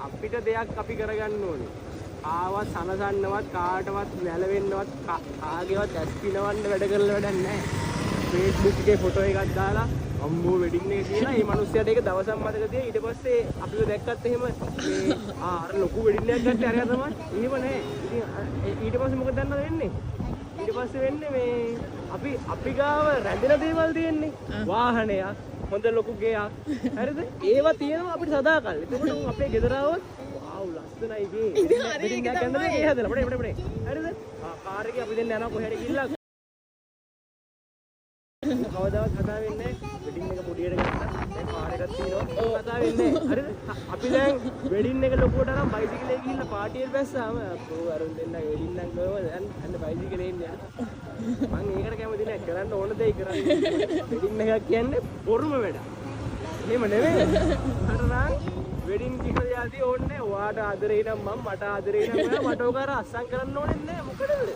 අපිට දෙයක් අපි කරගන්න ඕනේ. ආවත් සනසන්නවත් කාටවත් නැලවෙන්නවත් කාගේවත් ඇස් පිනවන්න වැඩ කරලා වැඩක් නැහැ. Facebook එකේ ෆොටෝ එකක් දාලා අම්මෝ වෙඩින් එක කියලා මේ මිනිස්සයාට ඒක දවසක් මතක තියා ඊට පස්සේ අපිව දැක්කත් එහෙම මේ අර ලොකු වෙඩින් එකක් ගත්ත අරයා තමයි. එහෙම නැහැ. ඉතින් ඊට පස්සේ මොකද දන්නවද වෙන්නේ? ඊට පස්සේ වෙන්නේ මේ අපි ගාව රැඳෙන දේවල් තියෙන්නේ. වාහනයක්, හොඳ ලොකු ගෙයක්. හරිද? ඒවා තියෙනවා අපිට සදාකල්. එතකොට අපේ ගෙදර ආවොත් ආව් ලස්සනයි ගේ. වෙඩින් එකක් ගන්නද ගේ හදලා. පොඩේ. හරිද? කාර් එකේ අපි දෙන්න යනවා කොහෙද ගිහිල්ලා කවදාවත් කතා වෙන්නේ වෙඩින් එක පොඩියට ගත්තා දැන් කාර් එකක් තියෙනවා කතා වෙන්නේ හරිද අපි දැන් වෙඩින් එක ලොකුවට අරන් බයිසිකලේ ගිහිල්ලා පාටියට බැස්සාම අපෝ අරුන් දෙන්න වෙඩින් නම් කොහොමද දැන් අන්න බයිසිකලේ ඉන්නේ මම ඒකට කැමති නෑ කරන්න ඕන දෙයක් කරන්නේ වෙඩින් එකක් කියන්නේ බොරුම වැඩක් එහෙම නෙවෙයි මට නම් වෙඩින් කිව්ව යාදී ඕනේ ඔයාට ආදරේ නම් මම මට ආදරේ නම් ඔයා මට ඔක අර අස්සම් කරන්න ඕනේ නෑ මොකටද